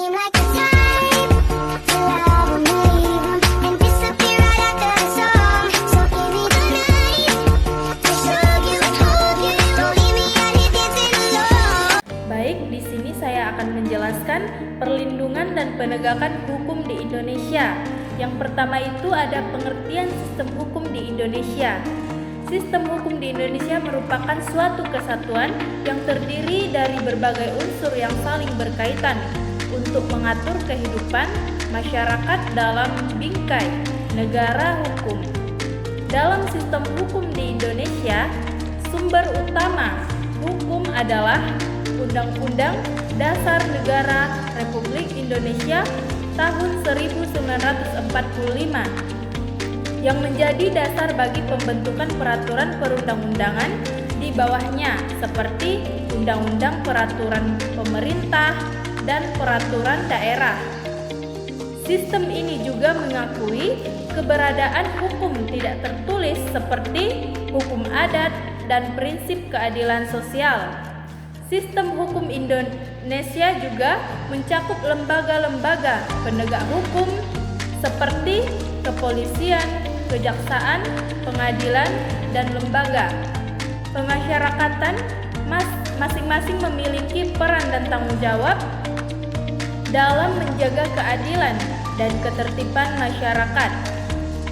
seem like the type to love 'em, leave 'em, and disappear right after the song. So give me the night to show you, hold you, don't leave me out here dancing alone. Baik, di sini saya akan menjelaskan perlindungan dan penegakan hukum di Indonesia. Yang pertama itu ada pengertian sistem hukum di Indonesia. Sistem hukum di Indonesia merupakan suatu kesatuan yang terdiri dari berbagai unsur yang saling berkaitan untuk mengatur kehidupan masyarakat dalam bingkai negara hukum. Dalam sistem hukum di Indonesia, sumber utama hukum adalah Undang-Undang Dasar Negara Republik Indonesia tahun 1945 yang menjadi dasar bagi pembentukan peraturan perundang-undangan di bawahnya seperti Undang-Undang Peraturan Pemerintah dan Peraturan Daerah. Sistem ini juga mengakui keberadaan hukum tidak tertulis seperti hukum adat dan prinsip keadilan sosial. Sistem hukum Indonesia juga mencakup lembaga-lembaga penegak hukum seperti kepolisian, kejaksaan, pengadilan, dan lembaga pemasyarakatan. Masing-masing memiliki peran dan tanggung jawab dalam menjaga keadilan dan ketertiban masyarakat.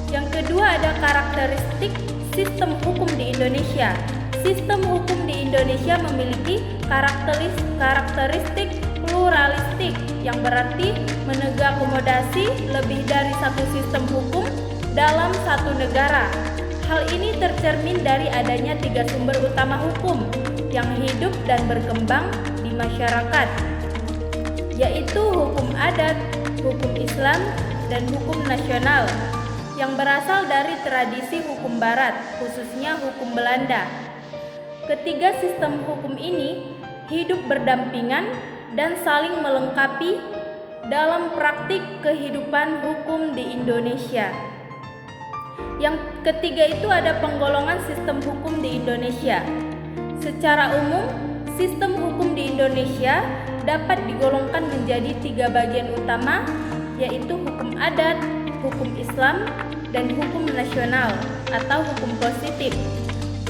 Yang kedua ada karakteristik sistem hukum di Indonesia. Sistem hukum di Indonesia memiliki karakteristik pluralistik yang berarti mengakomodasi lebih dari satu sistem hukum dalam satu negara. Hal ini tercermin dari adanya 3 sumber utama hukum yang hidup dan berkembang di masyarakat, yaitu hukum adat, hukum Islam, dan hukum nasional yang berasal dari tradisi hukum Barat, khususnya hukum Belanda. Ketiga sistem hukum ini hidup berdampingan dan saling melengkapi dalam praktik kehidupan hukum di Indonesia. Yang ketiga itu ada penggolongan sistem hukum di Indonesia. Secara umum, sistem hukum di Indonesia dapat digolongkan menjadi 3 bagian utama, yaitu hukum adat, hukum Islam, dan hukum nasional atau hukum positif.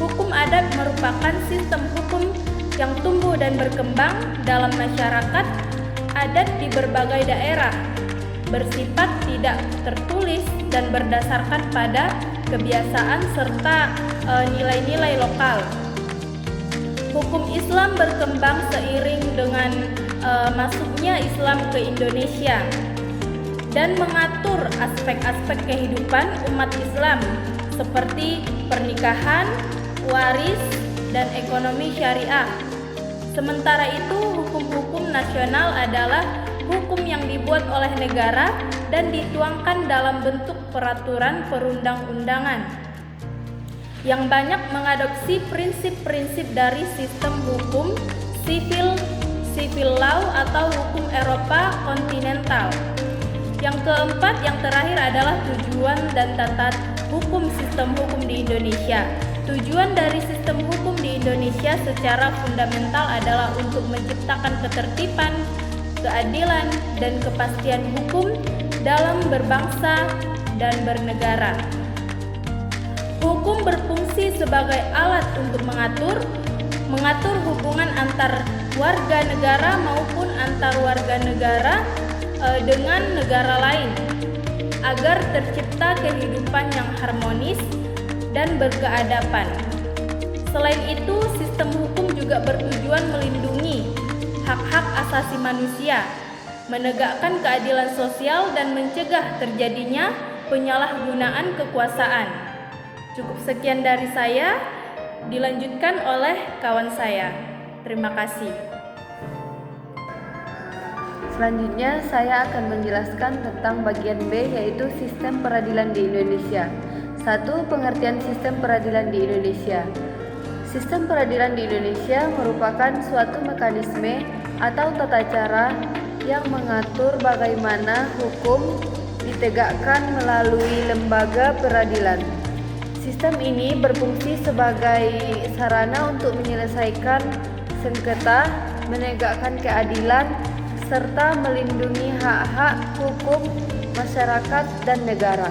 Hukum adat merupakan sistem hukum yang tumbuh dan berkembang dalam masyarakat adat di berbagai daerah, bersifat tidak tertulis dan berdasarkan pada kebiasaan serta nilai-nilai lokal. Hukum Islam berkembang seiring dengan masuknya Islam ke Indonesia dan mengatur aspek-aspek kehidupan umat Islam seperti pernikahan, waris, dan ekonomi syariah. Sementara itu, hukum-hukum nasional adalah hukum yang dibuat oleh negara dan dituangkan dalam bentuk peraturan perundang-undangan yang banyak mengadopsi prinsip-prinsip dari sistem hukum civil law atau hukum Eropa kontinental. Yang keempat, yang terakhir adalah tujuan dan tata hukum sistem hukum di Indonesia. Tujuan dari sistem hukum di Indonesia secara fundamental adalah untuk menciptakan ketertiban, keadilan, dan kepastian hukum dalam berbangsa dan bernegara. Hukum berfungsi sebagai alat untuk mengatur hubungan antar warga negara maupun antar warga negara dengan negara lain agar tercipta kehidupan yang harmonis dan berkeadaban. Selain itu, sistem hukum juga bertujuan melindungi hak-hak asasi manusia, menegakkan keadilan sosial, dan mencegah terjadinya penyalahgunaan kekuasaan. Cukup sekian dari saya, dilanjutkan oleh kawan saya. Terima kasih. Selanjutnya saya akan menjelaskan tentang bagian B, yaitu sistem peradilan di Indonesia. 1. Pengertian sistem peradilan di Indonesia. Sistem peradilan di Indonesia merupakan suatu mekanisme atau tata cara yang mengatur bagaimana hukum ditegakkan melalui lembaga peradilan. Sistem ini berfungsi sebagai sarana untuk menyelesaikan sengketa, menegakkan keadilan, serta melindungi hak-hak hukum masyarakat dan negara.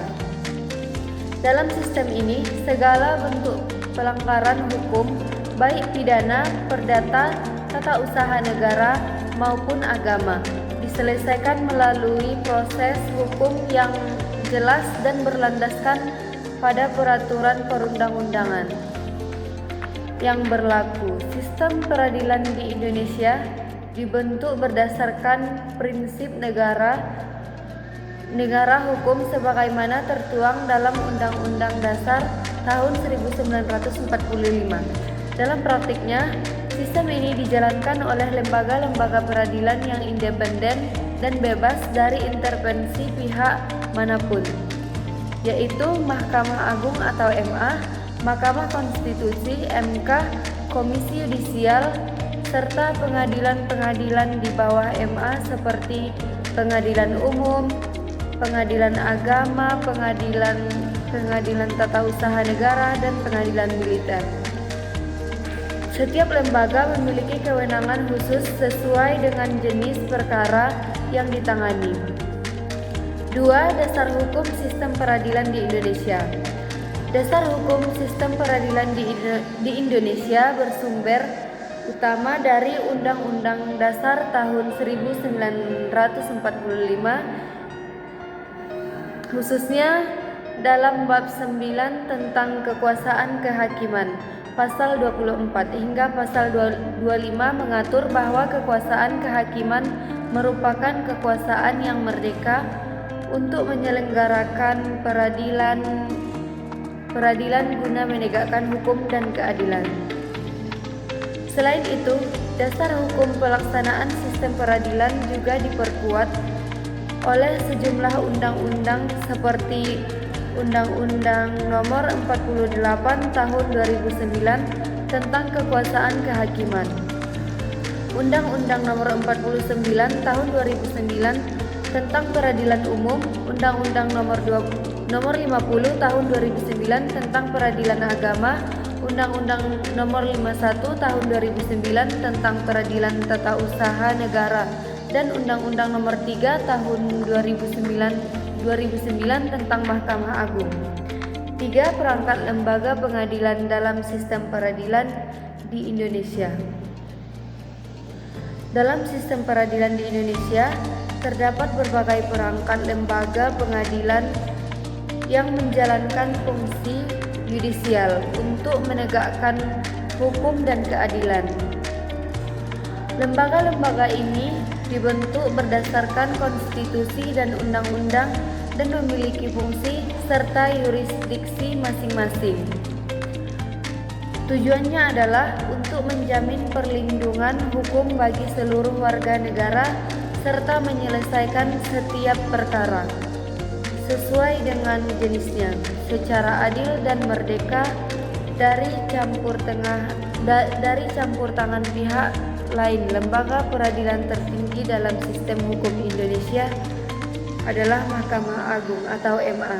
Dalam sistem ini, segala bentuk pelanggaran hukum, baik pidana, perdata, tata usaha negara, maupun agama, diselesaikan melalui proses hukum yang jelas dan berlandaskan pada peraturan perundang-undangan yang berlaku. Sistem peradilan di Indonesia dibentuk berdasarkan prinsip negara hukum sebagaimana tertuang dalam Undang-Undang Dasar tahun 1945. Dalam praktiknya, sistem ini dijalankan oleh lembaga-lembaga peradilan yang independen dan bebas dari intervensi pihak manapun, yaitu Mahkamah Agung atau MA, Mahkamah Konstitusi, MK, Komisi Yudisial, serta pengadilan-pengadilan di bawah MA seperti Pengadilan Umum, Pengadilan Agama, Pengadilan Tata Usaha Negara, dan Pengadilan Militer. Setiap lembaga memiliki kewenangan khusus sesuai dengan jenis perkara yang ditangani. 2. Dasar hukum sistem peradilan di Indonesia. Dasar hukum sistem peradilan di Indonesia bersumber utama dari Undang-Undang Dasar tahun 1945, khususnya dalam bab 9 tentang kekuasaan kehakiman, pasal 24 hingga pasal 25 mengatur bahwa kekuasaan kehakiman merupakan kekuasaan yang merdeka untuk menyelenggarakan peradilan guna menegakkan hukum dan keadilan. Selain itu, dasar hukum pelaksanaan sistem peradilan juga diperkuat oleh sejumlah undang-undang seperti Undang-Undang Nomor 48 Tahun 2009 tentang Kekuasaan Kehakiman, Undang-Undang Nomor 49 Tahun 2009 tentang Peradilan Umum, Undang-Undang Nomor 50 Tahun 2009 tentang Peradilan Agama, Undang-Undang Nomor 51 Tahun 2009 tentang Peradilan Tata Usaha Negara, dan Undang-Undang Nomor 3 Tahun 2009 tentang Mahkamah Agung. 3. Perangkat lembaga pengadilan dalam sistem peradilan di Indonesia. Dalam sistem peradilan di Indonesia terdapat berbagai perangkat lembaga pengadilan yang menjalankan fungsi yudisial untuk menegakkan hukum dan keadilan. Lembaga-lembaga ini dibentuk berdasarkan konstitusi dan undang-undang dan memiliki fungsi serta yurisdiksi masing-masing. Tujuannya adalah untuk menjamin perlindungan hukum bagi seluruh warga negara serta menyelesaikan setiap perkara sesuai dengan jenisnya secara adil dan merdeka dari campur tangan pihak lain. Lembaga peradilan tertinggi dalam sistem hukum Indonesia adalah Mahkamah Agung atau MA.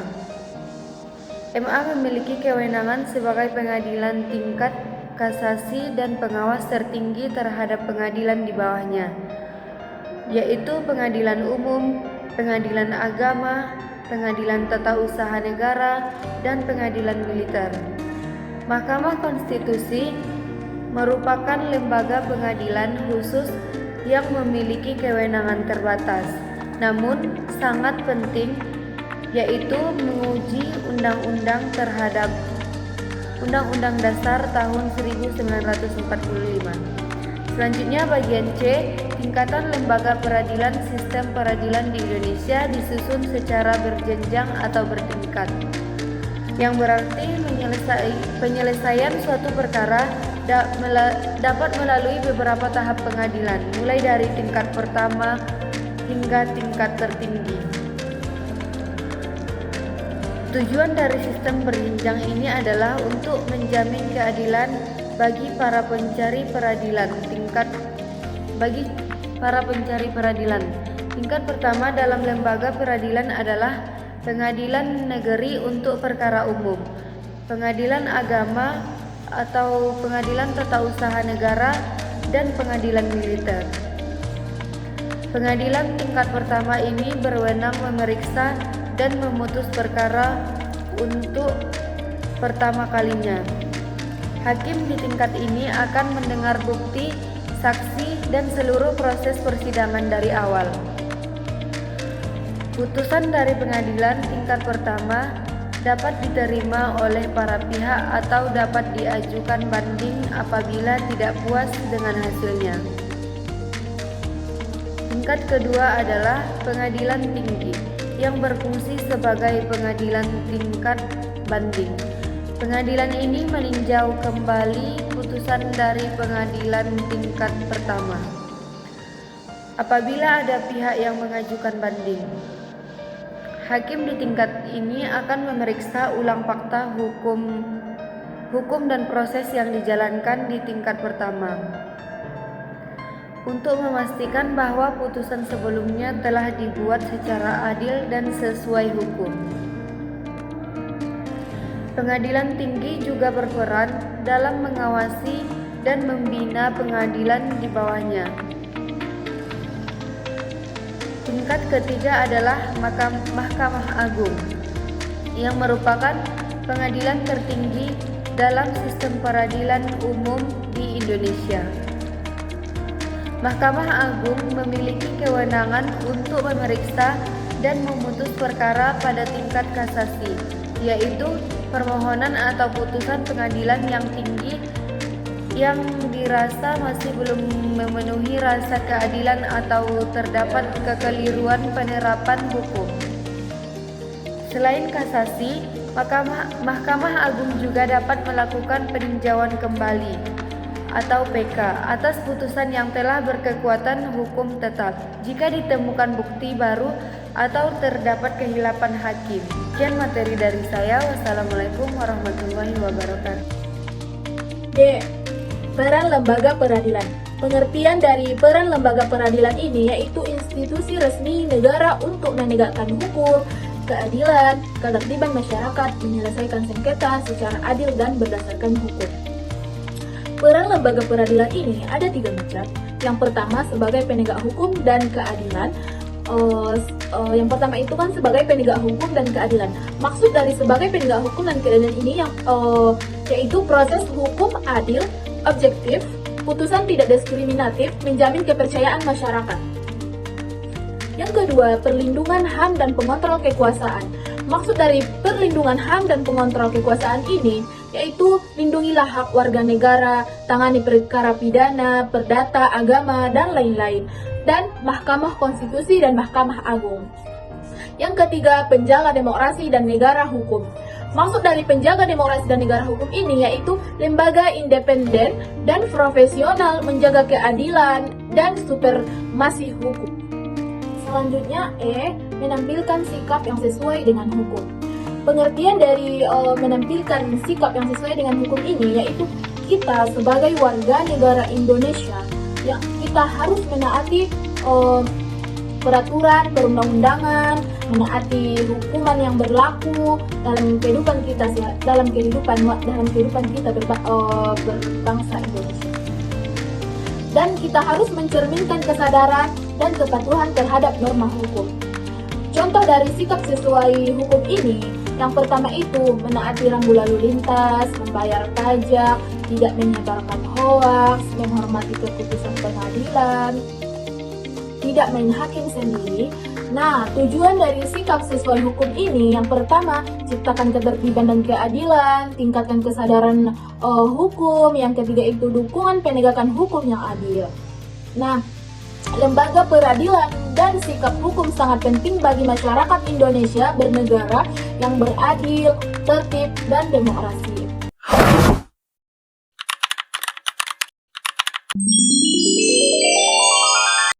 MA memiliki kewenangan sebagai pengadilan tingkat kasasi dan pengawas tertinggi terhadap pengadilan di bawahnya, yaitu Pengadilan Umum, Pengadilan Agama, Pengadilan Tata Usaha Negara, dan Pengadilan Militer. Mahkamah Konstitusi merupakan lembaga pengadilan khusus yang memiliki kewenangan terbatas, namun sangat penting, yaitu menguji undang-undang terhadap Undang-Undang Dasar tahun 1945. Selanjutnya bagian C, tingkatan lembaga peradilan. Sistem peradilan di Indonesia disusun secara berjenjang atau bertingkat, yang berarti penyelesaian suatu perkara dapat melalui beberapa tahap pengadilan, mulai dari tingkat pertama hingga tingkat tertinggi. Tujuan dari sistem berjenjang ini adalah untuk menjamin keadilan bagi para pencari peradilan. Tingkat pertama dalam lembaga peradilan adalah Pengadilan Negeri untuk Perkara Umum, Pengadilan Agama atau Pengadilan Tata Usaha Negara, dan Pengadilan Militer. Pengadilan tingkat pertama ini berwenang memeriksa dan memutus perkara untuk pertama kalinya. Hakim di tingkat ini akan mendengar bukti, saksi, dan seluruh proses persidangan dari awal. Putusan dari pengadilan tingkat pertama dapat diterima oleh para pihak atau dapat diajukan banding apabila tidak puas dengan hasilnya. Tingkat kedua adalah pengadilan tinggi yang berfungsi sebagai pengadilan tingkat banding. Pengadilan ini meninjau kembali putusan dari pengadilan tingkat pertama apabila ada pihak yang mengajukan banding. Hakim di tingkat ini akan memeriksa ulang fakta hukum dan proses yang dijalankan di tingkat pertama untuk memastikan bahwa putusan sebelumnya telah dibuat secara adil dan sesuai hukum. Pengadilan tinggi juga berperan dalam mengawasi dan membina pengadilan di bawahnya. Tingkat ketiga adalah Mahkamah Agung, yang merupakan pengadilan tertinggi dalam sistem peradilan umum di Indonesia. Mahkamah Agung memiliki kewenangan untuk memeriksa dan memutus perkara pada tingkat kasasi, yaitu permohonan atau putusan pengadilan yang tinggi yang dirasa masih belum memenuhi rasa keadilan atau terdapat kekeliruan penerapan hukum. Selain kasasi, Mahkamah Agung juga dapat melakukan peninjauan kembali atau PK atas putusan yang telah berkekuatan hukum tetap jika ditemukan bukti baru atau terdapat kehilapan hakim. Sekian materi dari saya. Wassalamualaikum warahmatullahi wabarakatuh. D. Peran lembaga peradilan. Pengertian dari peran lembaga peradilan ini yaitu institusi resmi negara untuk menegakkan hukum, keadilan, ketertiban masyarakat, menyelesaikan sengketa secara adil dan berdasarkan hukum. Peran lembaga peradilan ini ada 3 macam. Yang pertama sebagai penegak hukum dan keadilan. Yang pertama itu kan sebagai penegak hukum dan keadilan. Maksud dari sebagai penegak hukum dan keadilan ini yaitu proses hukum adil, objektif, putusan tidak diskriminatif, menjamin kepercayaan masyarakat. Yang kedua, perlindungan HAM dan pengontrol kekuasaan. Maksud dari perlindungan HAM dan pengontrol kekuasaan ini yaitu lindungilah hak warga negara, tangani perkara pidana, perdata, agama, dan lain-lain, dan Mahkamah Konstitusi dan Mahkamah Agung. Yang ketiga, penjaga demokrasi dan negara hukum. Maksud dari penjaga demokrasi dan negara hukum ini yaitu lembaga independen dan profesional menjaga keadilan dan supremasi hukum. Selanjutnya, menampilkan sikap yang sesuai dengan hukum. Pengertian dari menampilkan sikap yang sesuai dengan hukum ini yaitu kita sebagai warga negara Indonesia yang kita harus menaati peraturan perundang-undangan, menaati hukuman yang berlaku dalam kehidupan kita berbangsa Indonesia. Dan kita harus mencerminkan kesadaran dan kepatuhan terhadap norma hukum. Contoh dari sikap sesuai hukum ini, yang pertama itu menaati rambu lalu lintas, membayar pajak, tidak menyebarkan hoaks, menghormati keputusan pengadilan, tidak main hakim sendiri. Nah, tujuan dari sikap sesuai hukum ini yang pertama, ciptakan ketertiban dan keadilan, tingkatkan kesadaran hukum, yang ketiga itu dukungan penegakan hukum yang adil. Nah, lembaga peradilan dan sikap hukum sangat penting bagi masyarakat Indonesia bernegara yang beradil, tertib, dan demokrasi.